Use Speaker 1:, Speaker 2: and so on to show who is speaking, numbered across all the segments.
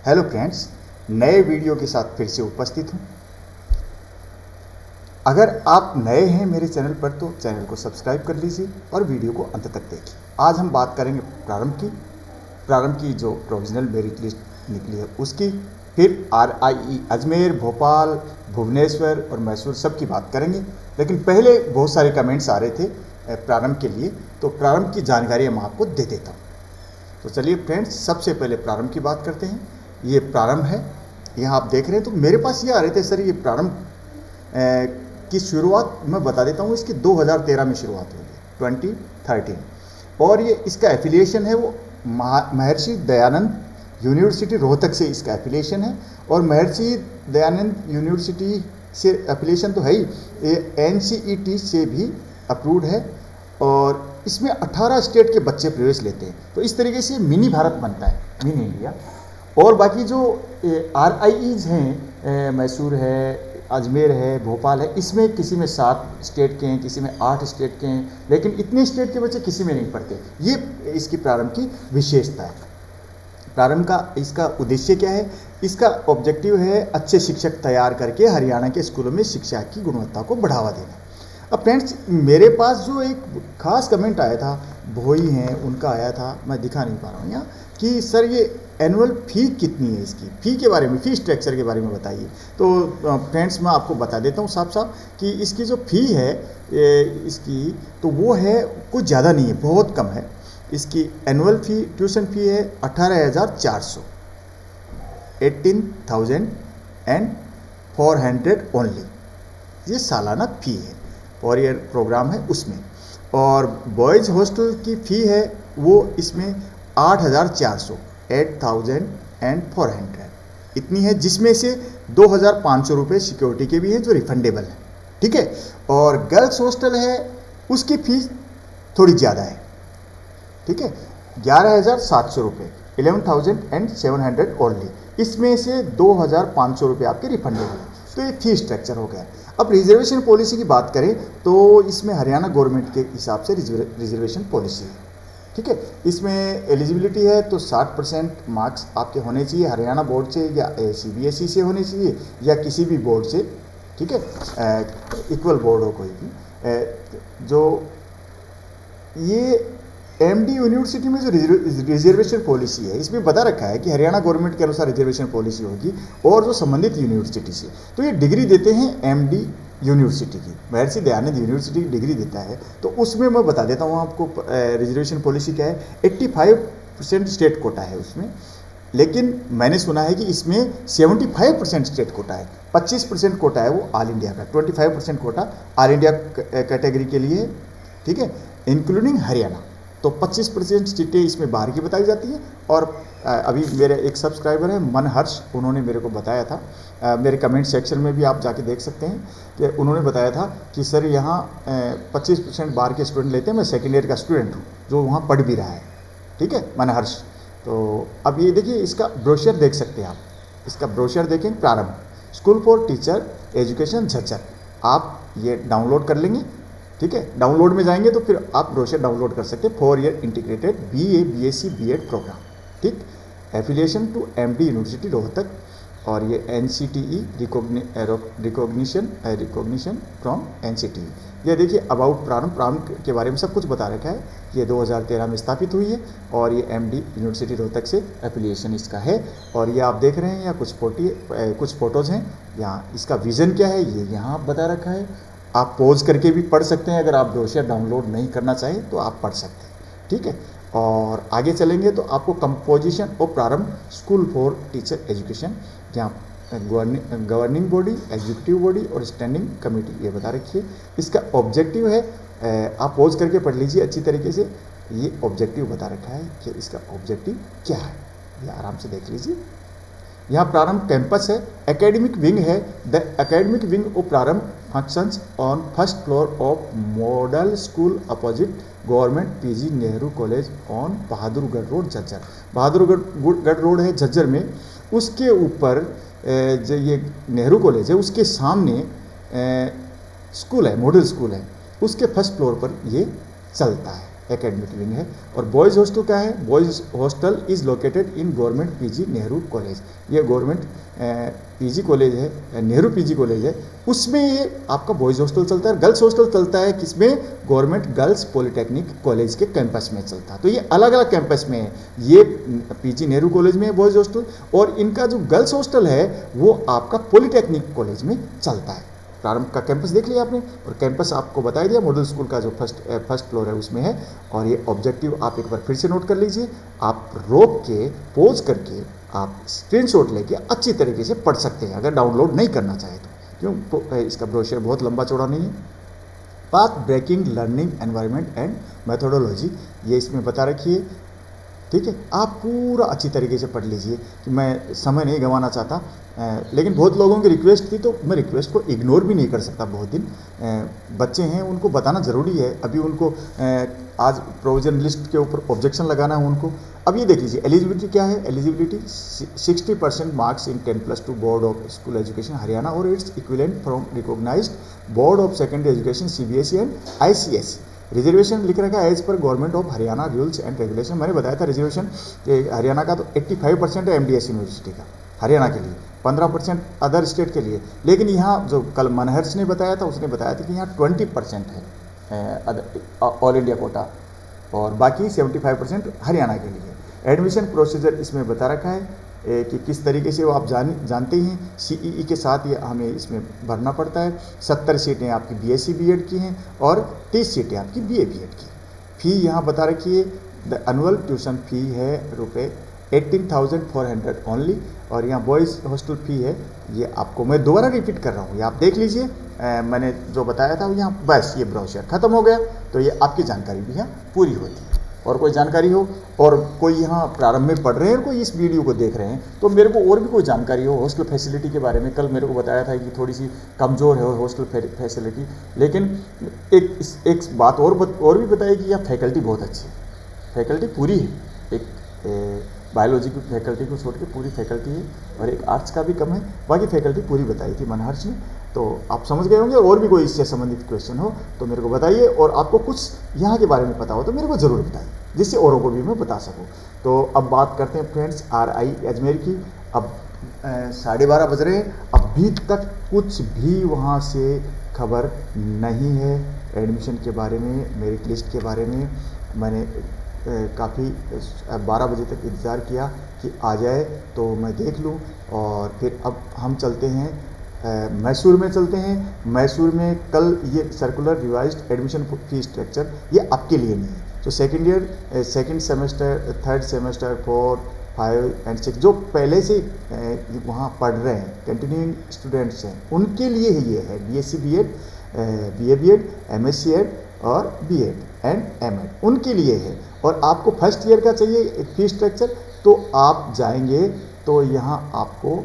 Speaker 1: Hello friends, नए video के साथ फिर से उपस्थित हूँ। अगर आप नए हैं मेरे चैनल पर तो चैनल को सब्सक्राइब कर लीजिए और वीडियो को अंत तक देखिए। आज हम बात करेंगे प्रारंभ की जो प्रोविजनल मेरिट लिस्ट निकली है उसकी, फिर RIE अजमेर, भोपाल, भुवनेश्वर और मैसूर सब की बात करेंगे। लेकिन पहले बहुत सारे कमेंट्स आ रहे थे प्रारंभ के लिए, तो प्रारंभ की जानकारी हम आपको दे देता हूँ। तो चलिए फ्रेंड्स, सबसे पहले प्रारंभ की बात करते हैं। ये प्रारंभ है, यहाँ आप देख रहे हैं। तो मेरे पास ये आ रहे थे, सर ये प्रारंभ की शुरुआत मैं बता देता हूँ। इसकी 2013 में शुरुआत हुई है, 2013। और ये इसका एफिलिएशन है वो महर्षि दयानंद यूनिवर्सिटी रोहतक से इसका एफिलिएशन है। और महर्षि दयानंद यूनिवर्सिटी से एफिलिएशन तो है ही, ये NCET से भी अप्रूव्ड है। और इसमें 18 स्टेट के बच्चे प्रवेश लेते हैं। तो इस तरीके से मिनी भारत बनता है, मिनी इंडिया। और बाकी जो RIEs हैं, मैसूर है, अजमेर है, भोपाल है, इसमें किसी में 7 स्टेट के हैं, किसी में 8 स्टेट के हैं, लेकिन इतने स्टेट के बच्चे किसी में नहीं पढ़ते। ये इसकी प्रारंभ की विशेषता है। प्रारंभ का इसका उद्देश्य क्या है? इसका ऑब्जेक्टिव है अच्छे शिक्षक तैयार करके हरियाणा के स्कूलों में शिक्षा की गुणवत्ता को बढ़ावा देना। अब फ्रेंड्स, मेरे पास जो एक खास कमेंट आया था, भोई हैं उनका आया था, मैं दिखा नहीं पा रहा हूँ यहाँ, कि सर ये एनुअल फ़ी कितनी है, इसकी फ़ी के बारे में, फ़ी स्ट्रक्चर के बारे में बताइए। तो फ्रेंड्स, मैं आपको बता देता हूँ साफ साफ कि इसकी जो फ़ी है इसकी, तो वो है कुछ ज़्यादा नहीं है, बहुत कम है। इसकी एनुअल फ़ी, ट्यूशन फ़ी है 18,400, 18,400 ओनली। ये सालाना फ़ी है, 4 ईयर प्रोग्राम है उसमें। और बॉयज़ हॉस्टल की फ़ी है वो इसमें 8,400, 8,400 इतनी है, जिसमें से 2,500 रुपये सिक्योरिटी के भी हैं जो रिफंडेबल है, ठीक है। और गर्ल्स हॉस्टल है, उसकी फ़ीस थोड़ी ज़्यादा है, ठीक है, 11,700 रुपये, 11,700 ओनली। इसमें से 2,500 रुपये आपके रिफंडेबल है। तो ये फी स्ट्रक्चर हो गया। अब रिजर्वेशन पॉलिसी की बात करें तो इसमें हरियाणा गवर्नमेंट के हिसाब से रिजर्वेशन पॉलिसी है, ठीक है। इसमें एलिजिबिलिटी है तो 60% मार्क्स आपके होने चाहिए हरियाणा बोर्ड से या CBSE से होने चाहिए या किसी भी बोर्ड से, ठीक है, इक्वल बोर्ड हो कोई भी। जो ये MD यूनिवर्सिटी में जो रिजर्वेशन पॉलिसी है, इसमें बता रखा है कि हरियाणा गवर्नमेंट के अनुसार रिजर्वेशन पॉलिसी होगी और जो संबंधित यूनिवर्सिटी से, तो ये डिग्री देते हैं MD यूनिवर्सिटी की, महर्षि दयानंद यूनिवर्सिटी की डिग्री देता है। तो उसमें मैं बता देता हूँ आपको रिजर्वेशन पॉलिसी क्या है। 85% स्टेट कोटा है उसमें, लेकिन मैंने सुना है कि इसमें 75% स्टेट कोटा है, 25% कोटा है वो ऑल इंडिया का, 25% कोटा ऑल इंडिया कैटेगरी के लिए, ठीक है, इंक्लूडिंग हरियाणा। तो 25% सीटें इसमें बाहर की बताई जाती हैं। और अभी मेरे एक सब्सक्राइबर हैं मनहर्ष, उन्होंने मेरे को बताया था, मेरे कमेंट सेक्शन में भी आप जाके देख सकते हैं कि उन्होंने बताया था कि सर यहाँ 25% बाहर के स्टूडेंट लेते हैं, मैं सेकेंड ईयर का स्टूडेंट हूँ जो वहाँ पढ़ भी रहा है, ठीक है, मनहर्ष। तो अब ये देखिए, इसका ब्रोशर देख सकते हैं आप, इसका ब्रोशर देखें, प्रारंभ school for teacher education Jhajjar, आप ये डाउनलोड कर लेंगे, ठीक है। डाउनलोड में जाएंगे तो फिर आप ब्रोशर डाउनलोड कर सकते हैं। 4 year integrated BA BSc BEd programme, ठीक, affiliation to MD university Rohtak. और ये NCTE रिकॉग्निशन फ्रॉम NCTE। ये देखिए अबाउट प्रारंभ के बारे में सब कुछ बता रखा है। ये 2013 में स्थापित हुई है और ये MD यूनिवर्सिटी रोहतक से एफिलिएशन इसका है। और ये आप देख रहे हैं यहाँ कुछ फ़ोटोज़ हैं, यहाँ इसका विज़न क्या है ये यहाँ बता रखा है। आप पॉज करके भी पढ़ सकते हैं, अगर आप ब्रोशर डाउनलोड नहीं करना चाहें तो आप पढ़ सकते हैं, ठीक है। और आगे चलेंगे तो आपको कंपोजिशन और प्रारंभ स्कूल फॉर टीचर एजुकेशन, जहाँ गवर्निंग बॉडी, एग्जीक्यूटिव बॉडी और स्टैंडिंग कमेटी ये बता रखी है। इसका ऑब्जेक्टिव है, आप पॉज करके पढ़ लीजिए अच्छी तरीके से, ये ऑब्जेक्टिव बता रखा है कि इसका ऑब्जेक्टिव क्या है, ये आराम से देख लीजिए। यहाँ प्रारंभ कैंपस है, एकेडमिक विंग है। द एकेडमिक विंग ऑफ प्रारंभ functions on first floor of model school opposite government PG Nehru college on Bahadurgarh road Jhajjar. Bahadurgarh road है झज्जर में, उसके ऊपर जो ये नेहरू कॉलेज है उसके सामने स्कूल है, मॉडल स्कूल है, उसके फर्स्ट फ्लोर पर ये चलता है, एकेडमिक विंग है। और बॉयज़ हॉस्टल क्या है, boys hostel is located in government PG Nehru college, ये गवर्नमेंट पीजी कॉलेज है, नेहरू पीजी कॉलेज है, उसमें ये आपका बॉयज़ हॉस्टल चलता है। गर्ल्स हॉस्टल चलता है किसमें, गवर्नमेंट गर्ल्स पॉलिटेक्निक कॉलेज के कैंपस में चलता है। तो ये अलग अलग कैंपस में है, ये पीजी नेहरू कॉलेज में है बॉयज़ हॉस्टल, और इनका जो गर्ल्स हॉस्टल है वो आपका पॉलिटेक्निक कॉलेज में चलता है। प्रारंभ का कैंपस देख लिया आपने, और कैंपस आपको बता दिया मॉडल स्कूल का जो फर्स्ट फ्लोर है उसमें है। और ये ऑब्जेक्टिव आप एक बार फिर से नोट कर लीजिए, आप रोक के पॉज करके आप स्क्रीनशॉट लेके अच्छी तरीके से पढ़ सकते हैं अगर डाउनलोड नहीं करना चाहे तो, क्यों इसका ब्रोशर बहुत लंबा चौड़ा नहीं है। Path breaking learning environment and methodology, ये इसमें बता रखी है, ठीक है। आप पूरा अच्छी तरीके से पढ़ लीजिए, कि मैं समय नहीं गंवाना चाहता, लेकिन बहुत लोगों की रिक्वेस्ट थी तो मैं रिक्वेस्ट को इग्नोर भी नहीं कर सकता। बहुत दिन बच्चे हैं उनको बताना ज़रूरी है, अभी उनको आज प्रोविजन लिस्ट के ऊपर ऑब्जेक्शन लगाना है उनको। अब ये देख लीजिए एलिजिबिलिटी क्या है, eligibility 60% marks in 10+2 board of school education Haryana और its equivalent from recognised board of secondary education CBSE and ICSE। Reservation लिख रखा है as per government of Haryana rules and regulation. मैंने बताया था रिजर्वेशन हरियाणा का तो 85% है MDS यूनिवर्सिटी का हरियाणा के लिए, 15% अदर स्टेट के लिए। लेकिन यहाँ जो कल मनहर्ष ने बताया था, उसने बताया था कि यहाँ 20% है ऑल इंडिया कोटा, और बाकी 75% हरियाणा के लिए। एडमिशन प्रोसीजर इसमें बता रखा है कि किस तरीके से वो आप जानते हैं, CEE के साथ ये हमें इसमें भरना पड़ता है। 70 सीटें आपकी BSc B.Ed की हैं और 30 सीटें आपकी BA B.Ed की। फ़ी यहाँ बता रखी है, द एनुअल ट्यूशन फ़ी है रुपये 18,400 ओनली, और यहाँ बॉयज़ हॉस्टल फ़ी है, ये आपको मैं दोबारा रिपीट कर रहा हूँ, ये आप देख लीजिए। मैंने जो बताया था यहाँ बस ये ब्रोशर ख़त्म हो गया, तो ये आपकी जानकारी भी यहाँ पूरी होती है। और कोई जानकारी हो, और कोई यहाँ प्रारंभ में पढ़ रहे हैं और कोई इस वीडियो को देख रहे हैं, तो मेरे को और भी कोई जानकारी हो हॉस्टल फैसिलिटी के बारे में, कल मेरे को बताया था कि थोड़ी सी कमज़ोर है हॉस्टल फैसिलिटी, लेकिन एक बात और भी बताई कि यहाँ फैकल्टी बहुत अच्छी है, फैकल्टी पूरी है, एक बायोलॉजी की फैकल्टी को छोड़ के पूरी फैकल्टी है, और एक आर्ट्स का भी कम है, बाकी फैकल्टी पूरी बताई थी मनहर्ष ने। तो आप समझ गए होंगे। और भी कोई इससे संबंधित क्वेश्चन हो तो मेरे को बताइए, और आपको कुछ यहाँ के बारे में पता हो तो मेरे को ज़रूर बताइए, जिससे औरों को भी मैं बता सकूँ। तो अब बात करते हैं फ्रेंड्स RI अजमेर की। अब 12:30 बज रहे हैं, अभी तक कुछ भी वहाँ से खबर नहीं है एडमिशन के बारे में, मेरिट लिस्ट के बारे में। मैंने काफ़ी 12 बजे तक इंतज़ार किया कि आ जाए तो मैं देख लूँ। और फिर अब हम चलते हैं मैसूर में चलते हैं। मैसूर में कल ये circular revised admission fee structure ये आपके लिए नहीं है, जो second year second semester third semester 4, 5 and 6 जो पहले से वहाँ पढ़ रहे हैं कंटिन्यूइंग स्टूडेंट्स हैं, उनके लिए ही ये है। BSc B.Ed BA B.Ed MSc Ed और B.Ed एंड M.Ed उनके लिए है। और आपको फर्स्ट ईयर का चाहिए फी स्ट्रक्चर, तो आप जाएंगे तो यहाँ आपको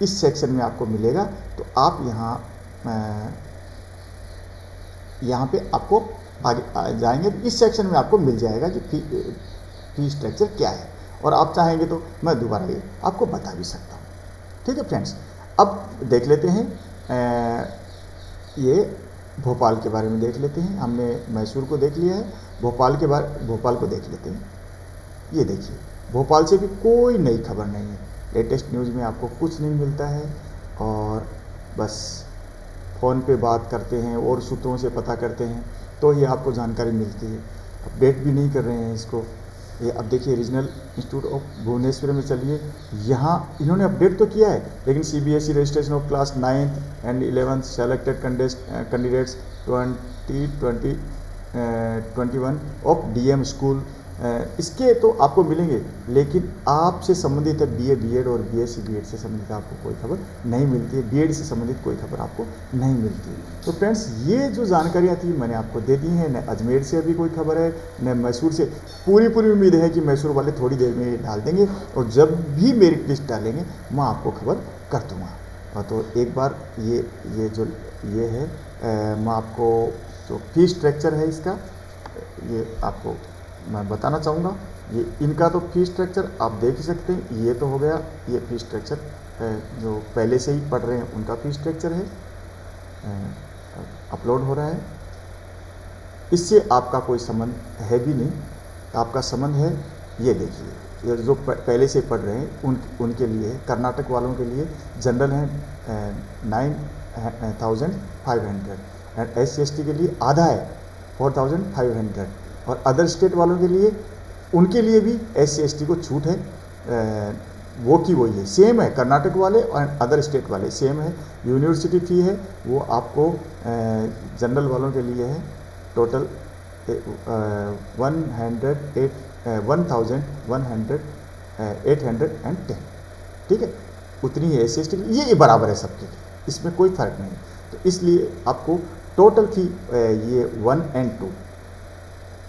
Speaker 1: इस सेक्शन में आपको मिलेगा। तो आप यहाँ पे आपको आगे जाएंगे तो इस सेक्शन में आपको मिल जाएगा कि फी स्ट्रक्चर क्या है, और आप चाहेंगे तो मैं दोबारा ये आपको बता भी सकता हूँ। ठीक है फ्रेंड्स, अब देख लेते हैं ये भोपाल के बारे में देख लेते हैं। हमने मैसूर को देख लिया है, भोपाल को देख लेते हैं। ये देखिए, भोपाल से भी कोई नई खबर नहीं है, लेटेस्ट न्यूज़ में आपको कुछ नहीं मिलता है, और बस फ़ोन पे बात करते हैं और सूत्रों से पता करते हैं तो ही आपको जानकारी मिलती है। अपडेट भी नहीं कर रहे हैं इसको। ये अब देखिए रीजनल इंस्टीट्यूट ऑफ भुवनेश्वर में चलिए, यहाँ इन्होंने अपडेट तो किया है, लेकिन CBSE registration of class 9th and 11th selected candidates 2021 of DM school, इसके तो आपको मिलेंगे, लेकिन आपसे संबंधित है BA B.Ed और BSc B.Ed से संबंधित आपको कोई खबर नहीं मिलती है, B.Ed से संबंधित कोई खबर आपको नहीं मिलती है। तो फ्रेंड्स, ये जो जानकारियाँ थी मैंने आपको दे दी हैं। न अजमेर से अभी कोई खबर है, न मैसूर से। पूरी उम्मीद है कि मैसूर वाले थोड़ी देर में डाल देंगे, और जब भी मेरिट लिस्ट डालेंगे मैं आपको खबर कर दूँगा। तो एक बार ये जो ये है मैं आपको जो फी स्ट्रक्चर है इसका ये आपको मैं बताना चाहूँगा। ये इनका तो फी स्ट्रक्चर आप देख ही सकते हैं। ये तो हो गया ये फी स्ट्रक्चर जो पहले से ही पढ़ रहे हैं उनका फी स्ट्रक्चर है, अपलोड हो रहा है। इससे आपका कोई संबंध है भी नहीं। आपका संबंध है, ये देखिए, ये जो पहले से पढ़ रहे हैं उनके लिए, कर्नाटक वालों के लिए जनरल है 9,500 एंड SC/ST के लिए आधा है 4,500 और अदर स्टेट वालों के लिए, उनके लिए भी SC/ST को छूट है, वो की वही है, सेम है। कर्नाटक वाले और अदर स्टेट वाले सेम है। यूनिवर्सिटी फ़ी है वो आपको जनरल वालों के लिए है टोटल 1,810, ठीक है, उतनी ही SC/ST की, ये बराबर है सबके लिए, इसमें कोई फ़र्क नहीं। तो इसलिए आपको टोटल फ़ी ये 1 और 2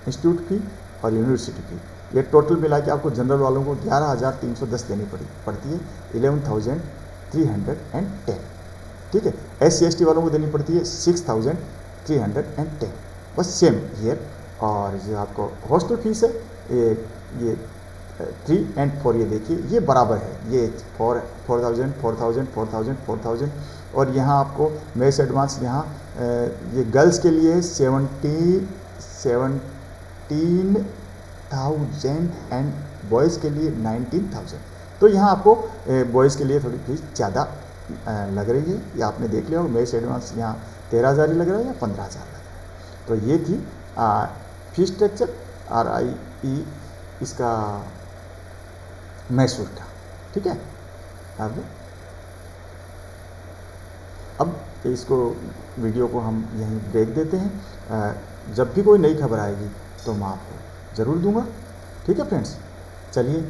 Speaker 1: इंस्टीट्यूट फ़ी और यूनिवर्सिटी फ़ी, ये टोटल मिला के आपको जनरल वालों को 11,310 देनी पड़ती है, 11,310, ठीक है। SC/ST वालों को देनी पड़ती है 6,310, बस सेम हियर। और जो आपको हॉस्टल फीस है ये 3 और 4, ये देखिए ये बराबर है, ये 4,000 4,000 4,000 4,000 और यहाँ आपको मेस एडवांस यहाँ ये गर्ल्स के लिए 17,000 एंड बॉयज़ के लिए 19,000। तो यहाँ आपको बॉयज़ के लिए थोड़ी फीस ज़्यादा लग रही है, ये आपने देख लिया। और मेस एडवांस यहाँ 13,000 ही लग रहा है या 15,000 लग रहा है। तो ये थी फीस स्ट्रक्चर RIE इसका मैसूर का, ठीक है। अब इसको वीडियो को हम यहीं ब्रेक देते हैं। जब भी कोई नई खबर आएगी तो मैं आपको ज़रूर दूंगा, ठीक है फ्रेंड्स। चलिए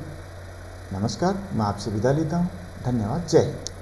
Speaker 1: नमस्कार, मैं आपसे विदा लेता हूँ। धन्यवाद, जय हिंद।